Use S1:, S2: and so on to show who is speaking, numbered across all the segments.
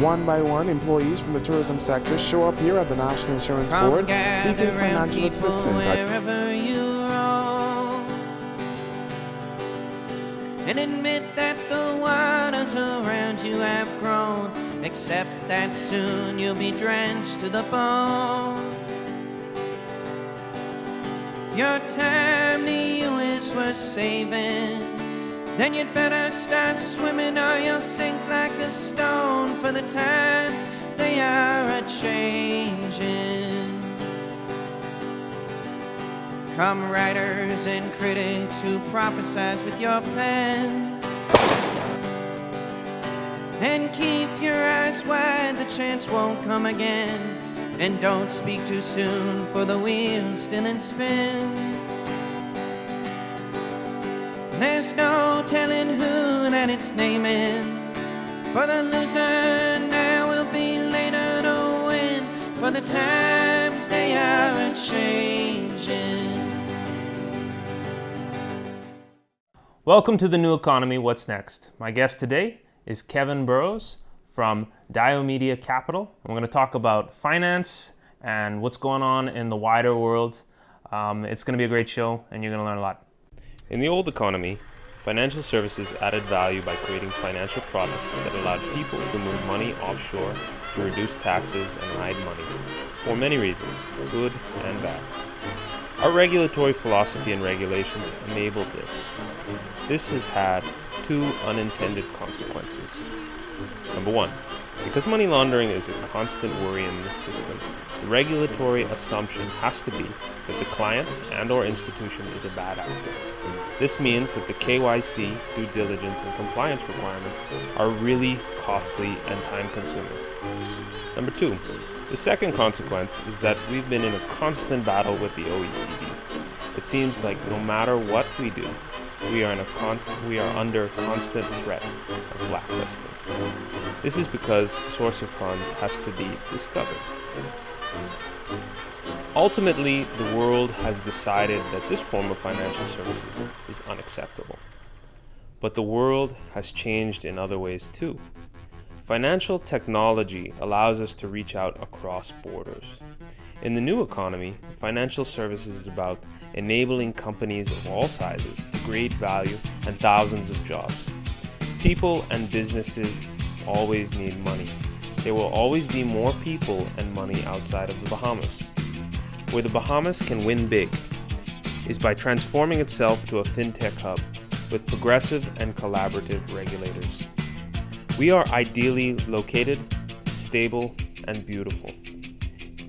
S1: One by one, employees from the tourism sector show up here at the National Insurance Board seeking financial assistance.
S2: Wherever you roam, and admit that the waters around you have grown, except that soon you'll be drenched to the bone. If your time to you is worth saving, then you'd better start swimming or you'll sink like a stone, for the times they are a-changing. Come writers and critics who prophesize with your pen, and keep your eyes wide, the chance won't come again. And don't speak too soon, for the wheel's still in spin. There's no telling who that it's naming, for the loser now will be later to win, for the times they are a-changing.
S3: Welcome to The New Economy, What's Next? My guest today is Kevin Burrows from Diomedia Capital. We're going to talk about finance and what's going on in the wider world. It's going to be a great show, and you're going to learn a lot. In the old economy, financial services added value by creating financial products that allowed people to move money offshore to reduce taxes and hide money, for many reasons, good and bad. Our regulatory philosophy and regulations enabled this. This has had two unintended consequences. Number one, because money laundering is a constant worry in this system, the regulatory assumption has to be that the client and/or institution is a bad actor. This means that the KYC, due diligence, and compliance requirements are really costly and time-consuming. Number two, the second consequence is that we've been in a constant battle with the OECD. It seems like no matter what we do, we are under constant threat of blacklisting. This is because source of funds has to be discovered. Ultimately, the world has decided that this form of financial services is unacceptable. But the world has changed in other ways too. Financial technology allows us to reach out across borders. In the new economy, financial services is about enabling companies of all sizes to create value and thousands of jobs. People and businesses always need money. There will always be more people and money outside of the Bahamas. Where the Bahamas can win big is by transforming itself to a fintech hub with progressive and collaborative regulators. We are ideally located, stable, and beautiful.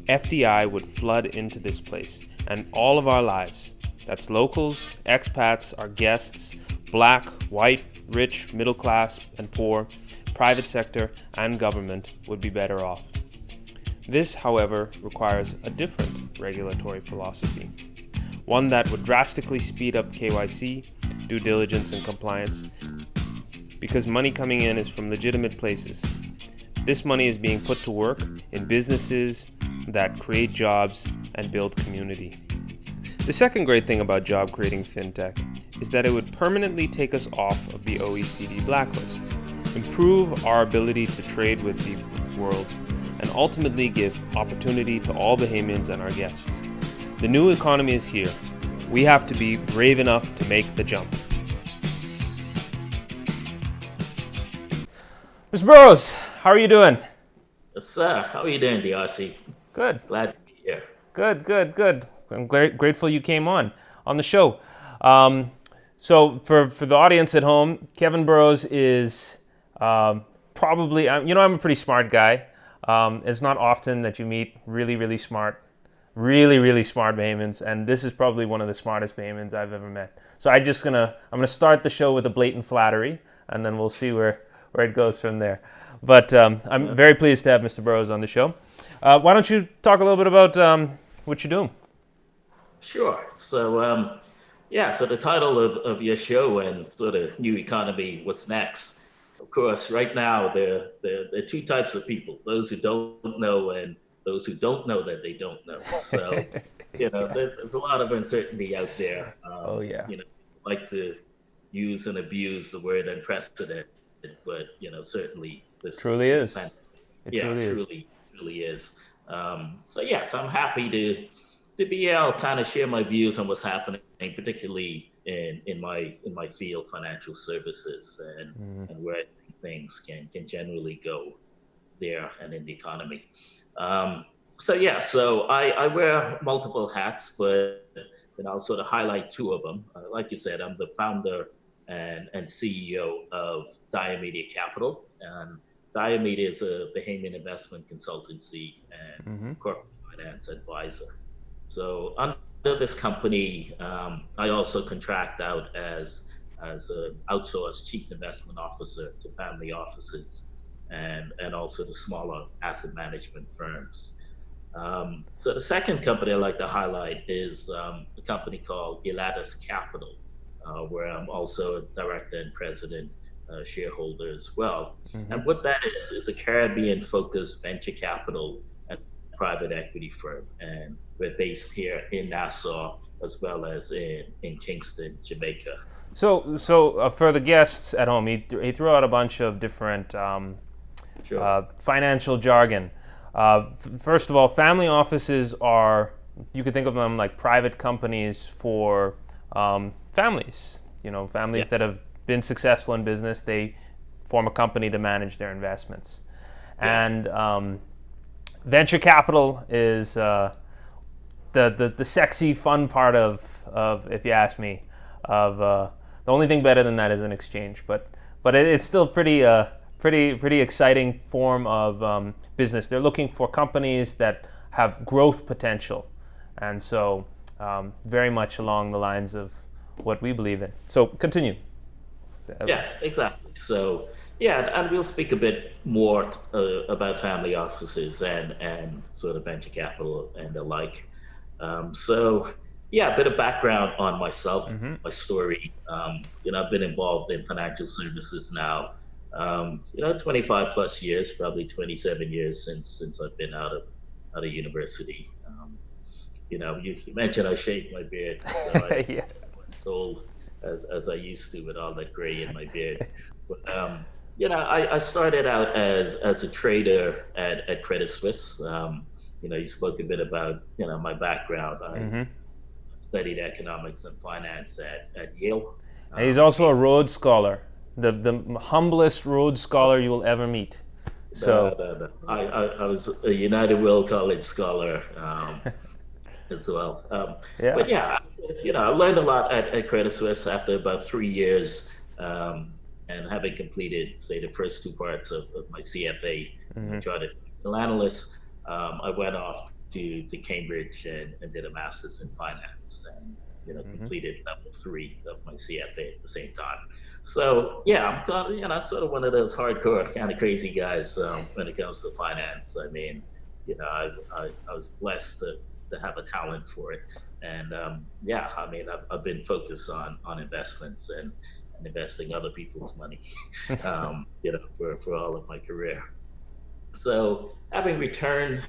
S3: FDI would flood into this place and all of our lives. That's locals, expats, our guests, black, white, rich, middle class, and poor, private sector, and government would be better off. This, however, requires a different regulatory philosophy, one that would drastically speed up KYC, due diligence, and compliance, because money coming in is from legitimate places. This money is being put to work in businesses that create jobs and build community. The second great thing about job-creating fintech is that it would permanently take us off of the OECD blacklists, improve our ability to trade with the world, and ultimately give opportunity to all Bahamians and our guests. The new economy is here. We have to be brave enough to make the jump. Mr. Burrows, how are you doing?
S4: Yes, sir. How are you doing, DRC?
S3: Good.
S4: Glad to be here.
S3: Good. I'm grateful you came on the show. So for the audience at home, Kevin Burrows is probably, I'm a pretty smart guy. It's not often that you meet really smart Bahamians, and this is probably one of the smartest Bahamians I've ever met. So I'm gonna start the show with a blatant flattery, and then we'll see where it goes from there. But I'm very pleased to have Mr. Burrows on the show. Why don't you talk a little bit about what you're doing?
S4: Sure. So, so the title of your show and sort of new economy, what's next? Of course, right now there are two types of people: those who don't know and those who don't know that they don't know. So, there's a lot of uncertainty out there. Like to use and abuse the word unprecedented, but certainly this
S3: truly is.
S4: pandemic Truly is. So I'm happy to be able to kind of share my views on what's happening, particularly in my field, financial services, and where I think things can generally go there and in the economy. So I wear multiple hats, but I'll sort of highlight two of them. Like you said, I'm the founder and CEO of Diamedia Capital, and Diamedia is a Bahamian investment consultancy and corporate finance advisor. So under this company, I also contract out as an outsourced chief investment officer to family offices and also the smaller asset management firms. So the second company I'd like to highlight is a company called Elatus Capital, where I'm also a director and president shareholder as well. And what that is a Caribbean-focused venture capital and private equity firm. And we're based here in Nassau as well as in Kingston, Jamaica.
S3: So for the guests at home, he threw out a bunch of different financial jargon. First of all, family offices you could think of them like private companies for families. Families that have been successful in business. They form a company to manage their investments. And venture capital is the sexy, fun part of if you ask me, of the only thing better than that is an exchange. But it's still pretty exciting form of business. They're looking for companies that have growth potential, and so very much along the lines of what we believe in. So continue.
S4: Yeah, exactly. So and we'll speak a bit more about family offices and sort of venture capital and the like. A bit of background on myself, my story. I've been involved in financial services now 25 plus years, probably 27 years since I've been out of university. You mentioned I shaved my beard, so I wasn't as old as I used to with all that gray in my beard. But I started out as a trader at Credit Suisse. You spoke a bit about my background. I studied economics and finance at Yale.
S3: And he's also a Rhodes Scholar. The humblest Rhodes Scholar you will ever meet. So
S4: no. I was a United World College Scholar as well. But I learned a lot at Credit Suisse after about 3 years, and having completed, say, the first two parts of my CFA, chartered financial analyst. I went off to Cambridge and did a master's in finance, and completed level 3 of my CFA at the same time. So I'm kind of, sort of one of those hardcore kind of crazy guys when it comes to finance. I mean, I was blessed to have a talent for it, and I've been focused on investments and investing other people's money, for all of my career. So having returned,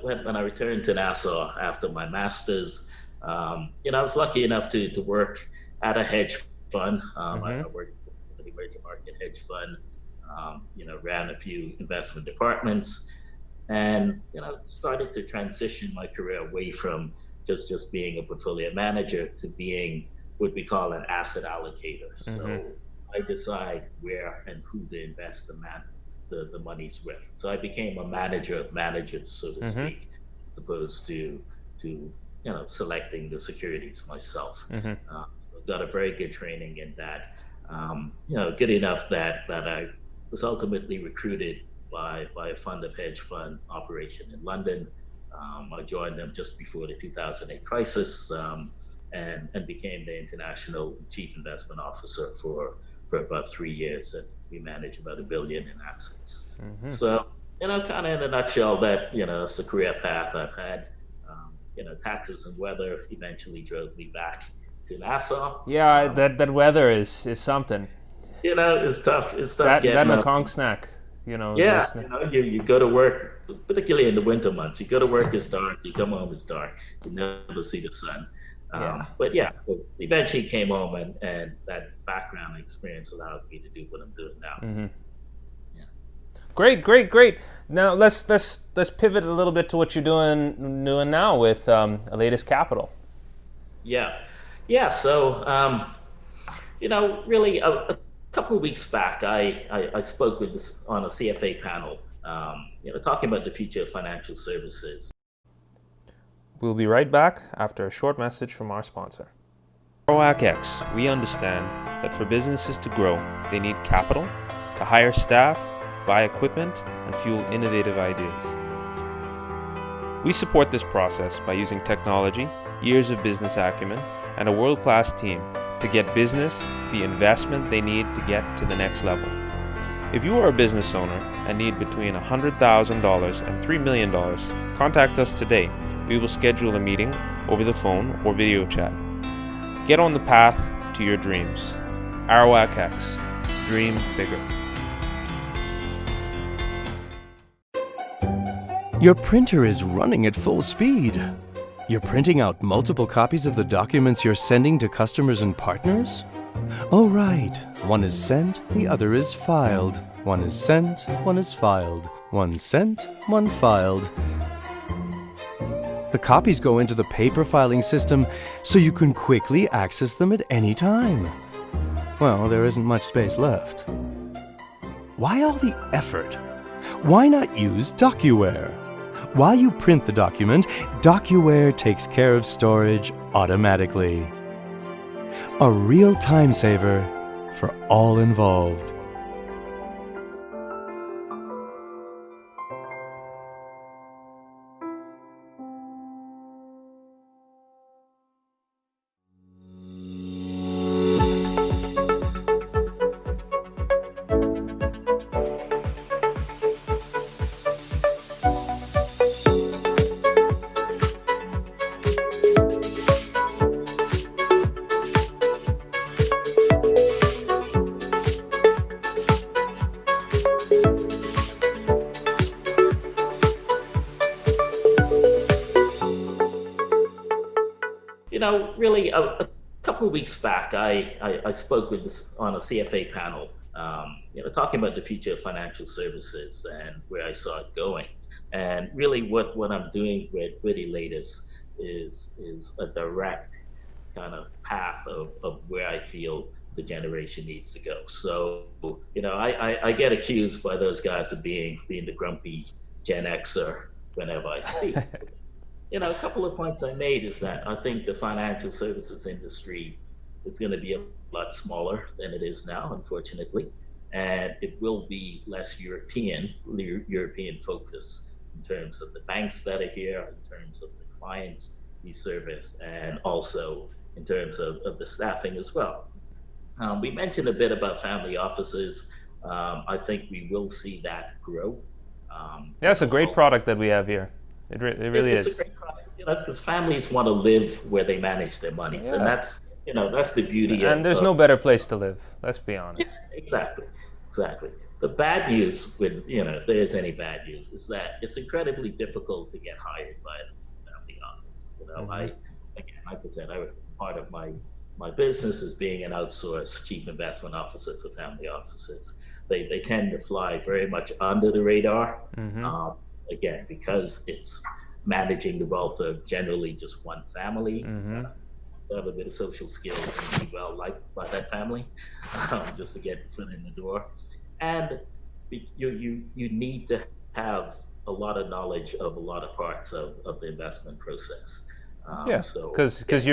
S4: when I returned to Nassau after my master's, I was lucky enough to work at a hedge fund. I worked for the emerging market hedge fund, ran a few investment departments, and started to transition my career away from just being a portfolio manager to being what we call an asset allocator. So I decide where and who to invest the money's with. So I became a manager of managers, so to speak, as opposed to selecting the securities myself. So got a very good training in that. Good enough that I was ultimately recruited by a fund of hedge fund operation in London. I joined them just before the 2008 crisis, and became the international chief investment officer for about 3 years, and we manage about $1 billion in assets. So, kind of in a nutshell, that it's the career path I've had. Taxes and weather eventually drove me back to Nassau.
S3: Yeah, that weather is something.
S4: It's tough. It's tough.
S3: That and a conch snack.
S4: You go to work, particularly in the winter months. You go to work, it's dark. You come home, it's dark. You never see the sun. But eventually came home, and that background experience allowed me to do what I'm doing now.
S3: Great. Now let's pivot a little bit to what you're doing now with Latest Capital.
S4: Yeah, yeah. So really a couple of weeks back, I spoke with this on a CFA panel, talking about the future of financial services.
S3: We'll be right back after a short message from our sponsor. At ROACX, we understand that for businesses to grow, they need capital to hire staff, buy equipment, and fuel innovative ideas. We support this process by using technology, years of business acumen, and a world-class team to get business the investment they need to get to the next level. If you are a business owner and need between $100,000 and $3 million, contact us today. We will schedule a meeting over the phone or video chat. Get on the path to your dreams. ROACX. Dream bigger.
S5: Your printer is running at full speed. You're printing out multiple copies of the documents you're sending to customers and partners? Oh, right. One is sent, the other is filed. One is sent, one is filed. One sent, one filed. The copies go into the paper filing system so you can quickly access them at any time. Well, there isn't much space left. Why all the effort? Why not use DocuWare? While you print the document, DocuWare takes care of storage automatically. A real time saver for all involved.
S4: Really a couple of weeks back, I spoke with this on a CFA panel, talking about the future of financial services and where I saw it going. And really what I'm doing with Latest is a direct kind of path of where I feel the generation needs to go. So, I get accused by those guys of being the grumpy Gen Xer whenever I speak. A couple of points I made is that I think the financial services industry is going to be a lot smaller than it is now, unfortunately, and it will be less European focus in terms of the banks that are here, in terms of the clients we service, and also in terms of the staffing as well. We mentioned a bit about family offices. I think we will see that grow.
S3: Yeah, it's a great product that we have here. It really is.
S4: It's a great product, because families want to live where they manage their monies, and that's the beauty.
S3: And there's no better place to live. Let's be honest.
S4: Yeah, exactly. The bad news, if there is any bad news, is that it's incredibly difficult to get hired by a family office. Like I said, part of my business is being an outsourced chief investment officer for family offices. They tend to fly very much under the radar. Again, because it's managing the wealth of generally just one family. Have a bit of social skills and be well liked by that family, just to get foot in the door. And you need to have a lot of knowledge of a lot of parts of the investment process.
S3: Because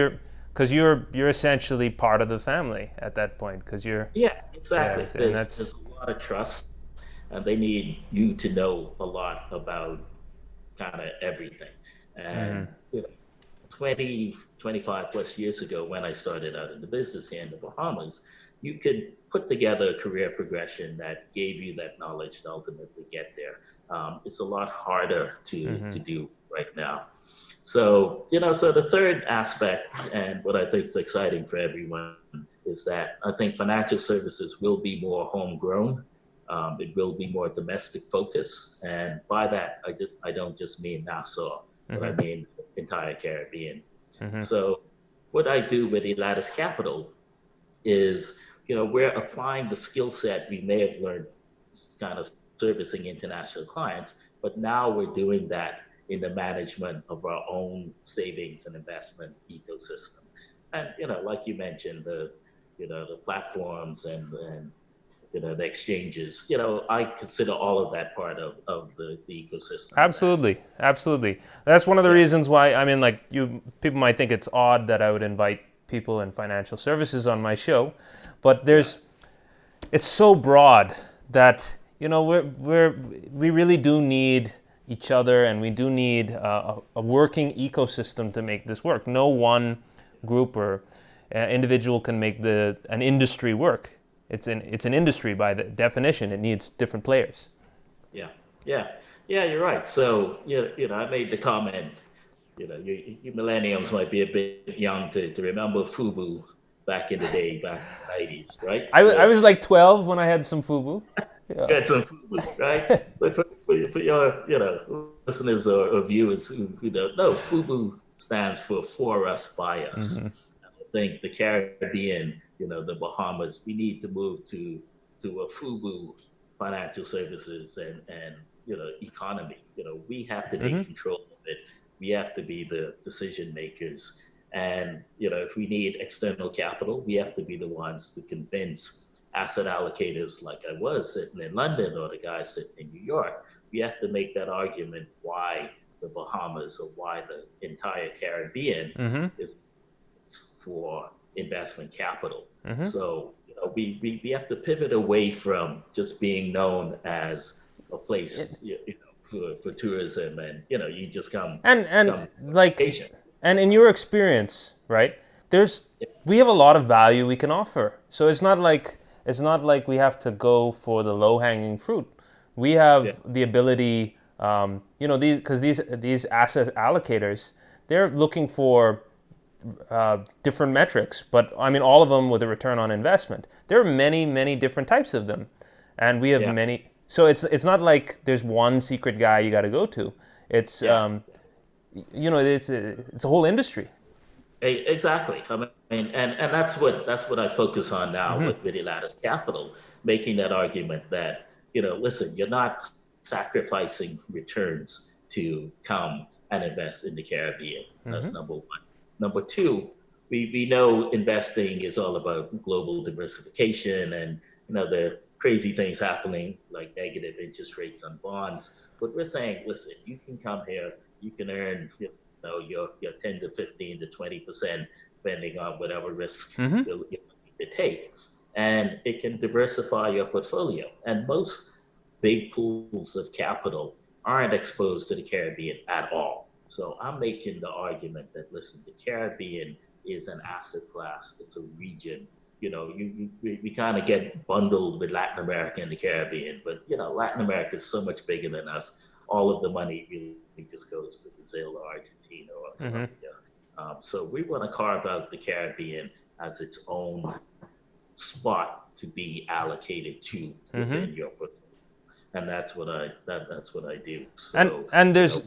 S3: you're essentially part of the family at that point. Because you're
S4: exactly.
S3: Yeah,
S4: there's a lot of trust. And they need you to know a lot about kind of everything. And 20, 25 plus years ago, when I started out in the business here in the Bahamas, you could put together a career progression that gave you that knowledge to ultimately get there. It's a lot harder to do right now. So, so the third aspect, and what I think is exciting for everyone, is that I think financial services will be more homegrown. It will be more domestic focused, and by that I don't just mean Nassau, but I mean entire Caribbean. So what I do with Lattice Capital is, we're applying the skill set we may have learned kind of servicing international clients, but now we're doing that in the management of our own savings and investment ecosystem. And like you mentioned, the platforms and the exchanges. I consider all of that part of the ecosystem.
S3: Absolutely. That's one of the
S4: Yeah.
S3: reasons why, I mean, like, people might think it's odd that I would invite people in financial services on my show, but it's so broad that, we really do need each other, and we do need a working ecosystem to make this work. No one group or individual can make an industry work. It's an industry by the definition. It needs different players.
S4: Yeah, yeah, you're right. So I made the comment. You millennials might be a bit young to remember FUBU back in the day, back in the '90s, right?
S3: I was like 12 when I had some FUBU.
S4: You had some FUBU, right? But for your listeners or viewers who don't know, FUBU stands for us by us. I think the Caribbean, the Bahamas, we need to move to a FUBU financial services and economy. We have to take control of it. We have to be the decision makers. And if we need external capital, we have to be the ones to convince asset allocators like I was sitting in London or the guy sitting in New York. We have to make that argument why the Bahamas or why the entire Caribbean is for investment capital. So we have to pivot away from just being known as a place for tourism, and you just come
S3: and like
S4: vacation.
S3: and in your experience, right? We have a lot of value we can offer. So it's not like we have to go for the low-hanging fruit. We have the ability, these asset allocators, they're looking for different metrics, but I mean all of them with a return on investment. There are many different types of them, and we have many. So it's not like there's one secret guy you got to go to. It's it's a whole industry.
S4: Exactly. I mean, and that's what I focus on now with Lattice Capital, making that argument that listen, you're not sacrificing returns to come and invest in the Caribbean. That's number one. Number two, we know investing is all about global diversification and the crazy things happening like negative interest rates on bonds. But we're saying, listen, you can come here, you can earn your 10 to 15 to 20%, depending on whatever risk you're looking to take, and it can diversify your portfolio. And most big pools of capital aren't exposed to the Caribbean at all. So I'm making the argument that, listen, the Caribbean is an asset class. It's a region. We kind of get bundled with Latin America and the Caribbean, but Latin America is so much bigger than us. All of the money really just goes to Brazil or Argentina or Colombia. So we want to carve out the Caribbean as its own spot to be allocated to within your portfolio. And that's what I do. So,
S3: and there's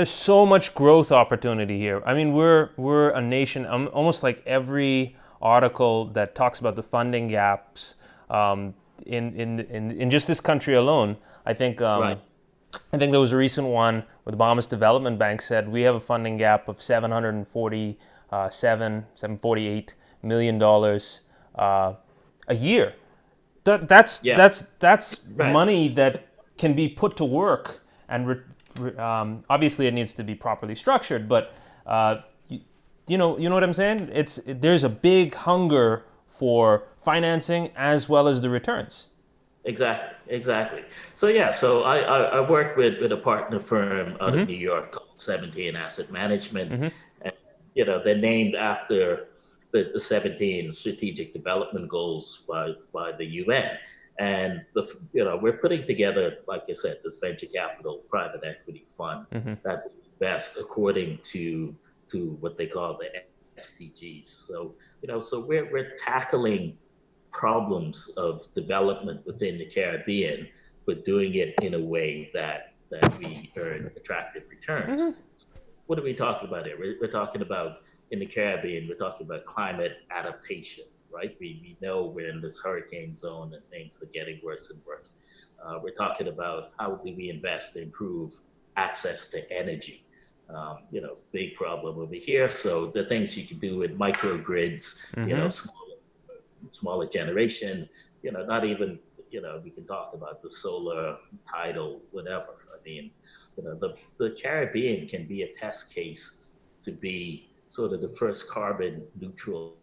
S3: so much growth opportunity here. I mean, we're a nation. Almost like every article that talks about the funding gaps in just this country alone. I think
S4: right.
S3: I think there was a recent one where the Bahamas Development Bank said we have a funding gap of $748 million a year. That's
S4: Right.
S3: money that can be put to work, and obviously it needs to be properly structured. But you know what I'm saying? There's a big hunger for financing as well as the returns.
S4: Exactly. So I work with a partner firm out of New York called 17 Asset Management, and they're named after the 17 strategic development goals by the UN. And we're putting together, like I said, this venture capital private equity fund that will invest according to what they call the SDGs. So so we're tackling problems of development within the Caribbean, but doing it in a way that we earn attractive returns. So what are we talking about here? We're talking about, in the Caribbean, we're talking about climate adaptation, right? We know we're in this hurricane zone and things are getting worse and worse. We're talking about how do we invest to improve access to energy. Big problem over here. So the things you can do with microgrids, smaller generation, not even, we can talk about the solar, tidal, whatever. I mean, the Caribbean can be a test case to be sort of the first carbon neutral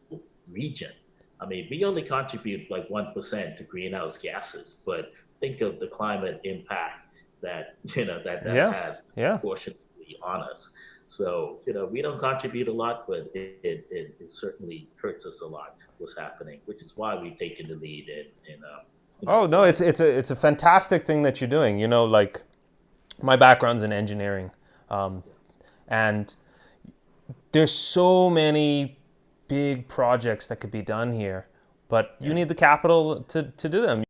S4: region. I mean, we only contribute like 1% to greenhouse gases, but think of the climate impact that, that has proportionately on us. So, we don't contribute a lot, but it certainly hurts us a lot what's happening, which is why we've taken the lead in
S3: Oh no, it's a fantastic thing that you're doing. Like my background's in engineering, and there's so many big projects that could be done here, but you need the capital to do them.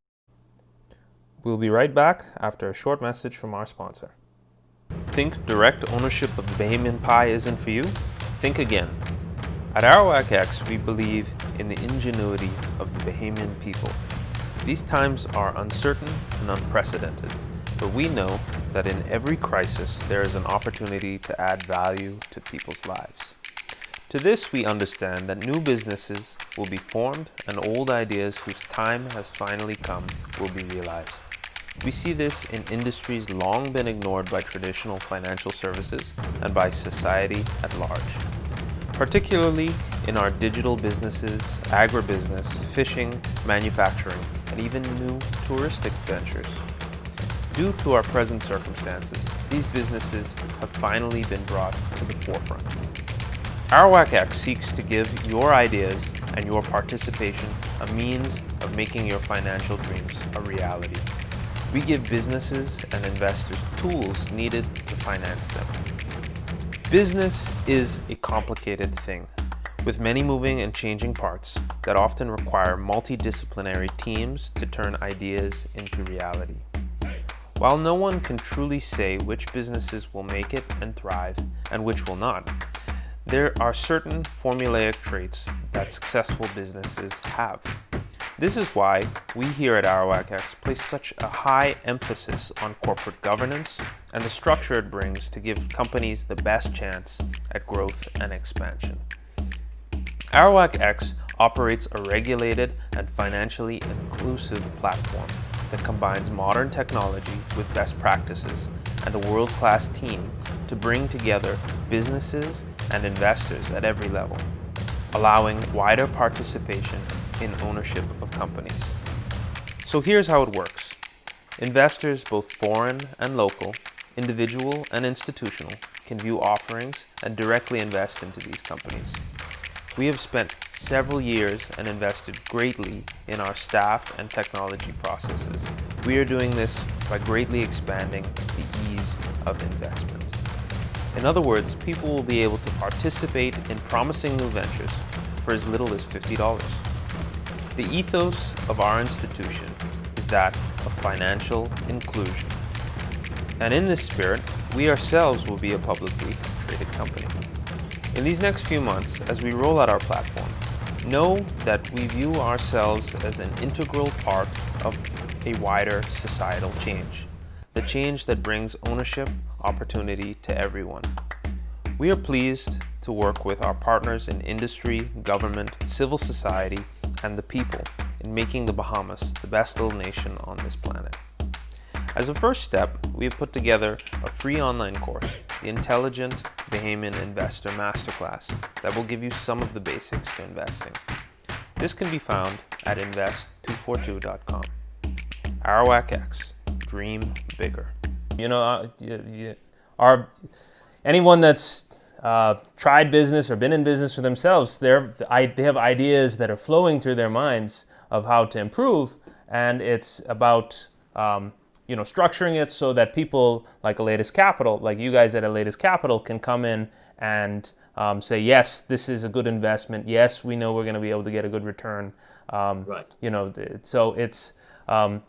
S3: We'll be right back after a short message from our sponsor. Think direct ownership of the Bahamian pie isn't for you? Think again. At Arawak X, we believe in the ingenuity of the Bahamian people. These times are uncertain and unprecedented, but we know that in every crisis there is an opportunity to add value to people's lives. To this, we understand that new businesses will be formed and old ideas whose time has finally come will be realized. We see this in industries long been ignored by traditional financial services and by society at large, particularly in our digital businesses, agribusiness, fishing, manufacturing, and even new touristic ventures. Due to our present circumstances, these businesses have finally been brought to the forefront. Arawak X seeks to give your ideas and your participation a means of making your financial dreams a reality. We give businesses and investors tools needed to finance them. Business is a complicated thing, with many moving and changing parts that often require multidisciplinary teams to turn ideas into reality. While no one can truly say which businesses will make it and thrive and which will not, there are certain formulaic traits that successful businesses have. This is why we here at Arawak X place such a high emphasis on corporate governance and the structure it brings to give companies the best chance at growth and expansion. Arawak X operates a regulated and financially inclusive platform that combines modern technology with best practices and a world-class team to bring together businesses and investors at every level, allowing wider participation in ownership of companies. So here's how it works. Investors, both foreign and local, individual and institutional, can view offerings and directly invest into these companies. We have spent several years and invested greatly in our staff and technology processes. We are doing this by greatly expanding the ease of investment. In other words, people will be able to participate in promising new ventures for as little as $50. The ethos of our institution is that of financial inclusion. And in this spirit, we ourselves will be a publicly traded company. In these next few months, as we roll out our platform, know that we view ourselves as an integral part of a wider societal change, the change that brings ownership, opportunity to everyone. We are pleased to work with our partners in industry, government, civil society, and the people in making the Bahamas the best little nation on this planet. As a first step, we have put together a free online course, the Intelligent Bahamian Investor Masterclass, that will give you some of the basics to investing. This can be found at invest242.com. Arawak X, dream bigger. Anyone that's tried business or been in business for themselves, they have ideas that are flowing through their minds of how to improve, and it's about structuring it so that people like Latest Capital, like you guys at Latest Capital, can come in and say, yes, this is a good investment. Yes, we know we're going to be able to get a good return.
S4: Right.
S3: So it's I'm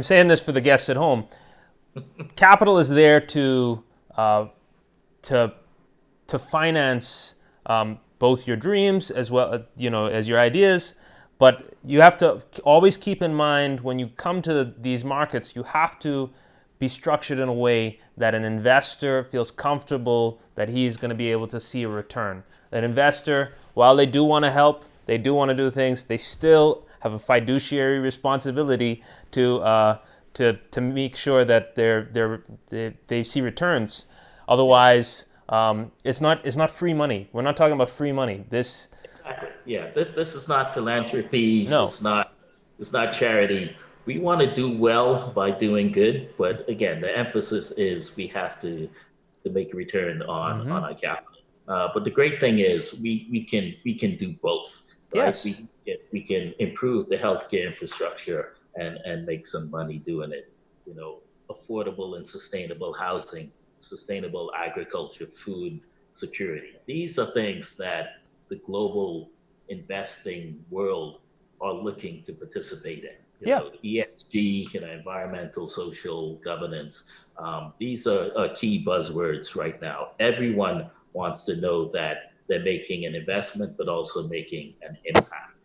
S3: saying this for the guests at home. Capital is there to finance both your dreams as well, as your ideas, But you have to always keep in mind when you come to these markets, you have to be structured in a way that an investor feels comfortable that he's going to be able to see a return. An investor, while they do want to help, they do want to do things, they still have a fiduciary responsibility to make sure that they see returns. Otherwise, it's not free money. We're not talking about free money.
S4: Exactly. Yeah. This is not philanthropy.
S3: No.
S4: It's not charity. We want to do well by doing good, but again, the emphasis is we have to make a return on our capital. But the great thing is we can do both. Right?
S3: Yes.
S4: We can improve the healthcare infrastructure and make some money doing it. You know, affordable and sustainable housing, sustainable agriculture, food security. These are things that the global investing world are looking to participate in. You know, ESG, environmental, social governance. These are key buzzwords right now. Everyone wants to know that they're making an investment, but also making an impact.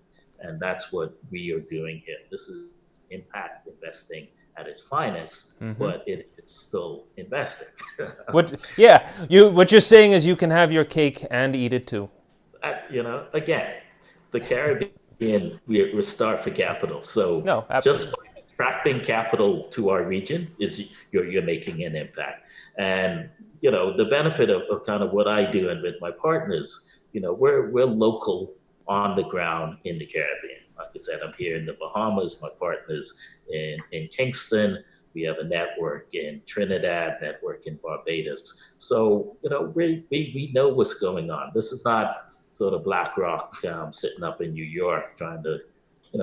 S4: And that's what we are doing here. This is impact investing at its finest, but it's still investing.
S3: What you're saying is you can have your cake and eat it too.
S4: Again, the Caribbean, we're starved for capital. So
S3: No,
S4: just
S3: absolutely.
S4: by attracting capital to our region is you're making an impact. And the benefit of kind of what I do and with my partners, we're local on the ground in the Caribbean. Like I said, I'm here in the Bahamas. My partners in Kingston. We have a network in Trinidad, network in Barbados. So we know what's going on. This is not sort of BlackRock sitting up in New York trying to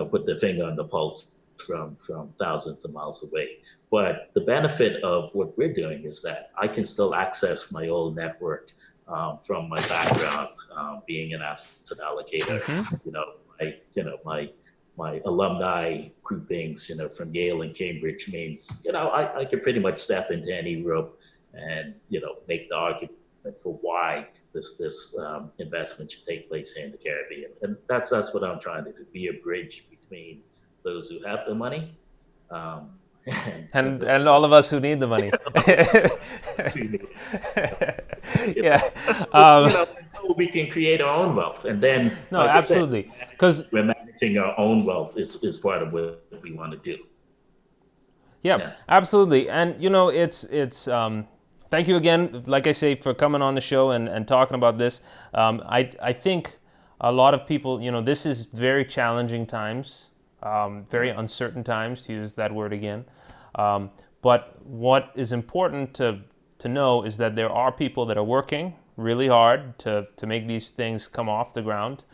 S4: put their finger on the pulse from thousands of miles away. But the benefit of what we're doing is that I can still access my old network from my background, being an asset allocator. My alumni groupings, from Yale and Cambridge means, I could pretty much step into any room and, make the argument for why this investment should take place here in the Caribbean. And that's what I'm trying to do, be a bridge between those who have the money
S3: and all of us who need the money.
S4: Until we can create our own wealth, and then
S3: No, absolutely, because
S4: we're managing our own wealth is part of what we want to do.
S3: Yeah, absolutely. And it's thank you again, like I say, for coming on the show and talking about this. I think a lot of people, this is very challenging times, very uncertain times, to use that word again. But what is important to know is that there are people that are working really hard to make these things come off the ground.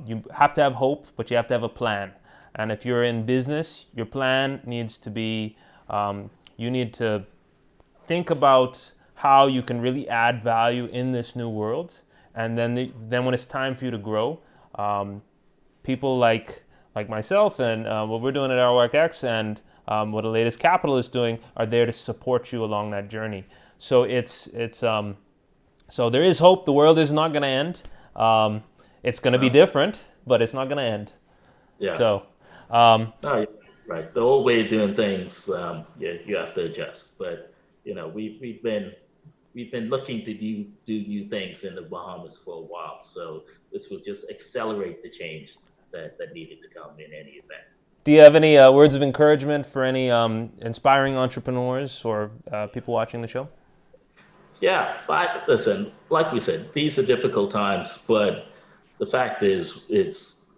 S3: You have to have hope, but you have to have a plan. And if you're in business, your plan needs to be, you need to think about how you can really add value in this new world. And then when it's time for you to grow, people like myself and what we're doing at ROX and what the latest capital is doing are there to support you along that journey. So so there is hope. The world is not going to end. It's going to be different, but it's not going to end.
S4: Yeah.
S3: So.
S4: No, you're right. The old way of doing things, you have to adjust. But we've been looking to do new things in the Bahamas for a while. So this will just accelerate the change that needed to come in any event.
S3: Do you have any words of encouragement for any inspiring entrepreneurs or people watching the show?
S4: Yeah, but listen, like we said, these are difficult times, but the fact is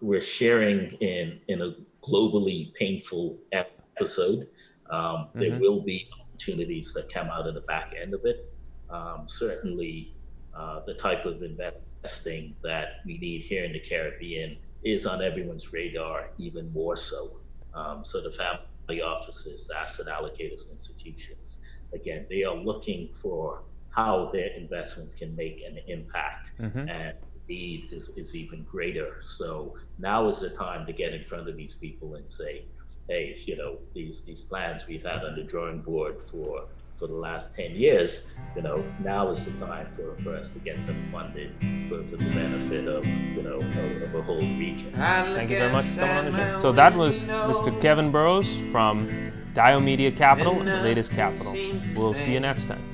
S4: we're sharing in a globally painful episode. There will be opportunities that come out of the back end of it. Certainly, the type of investing that we need here in the Caribbean is on everyone's radar, even more so. So the family offices, the asset allocators, institutions, again, they are looking for how their investments can make an impact, and the need is even greater. So now is the time to get in front of these people and say, hey, these plans we've had on the drawing board for for the last 10 years, now is the time for us to get them funded for the benefit of, of a whole region.
S3: Thank you very much for coming on the show. So that was Mr. Kevin Burrows from Dio Media Capital and the Latest Capital. We'll see you next time.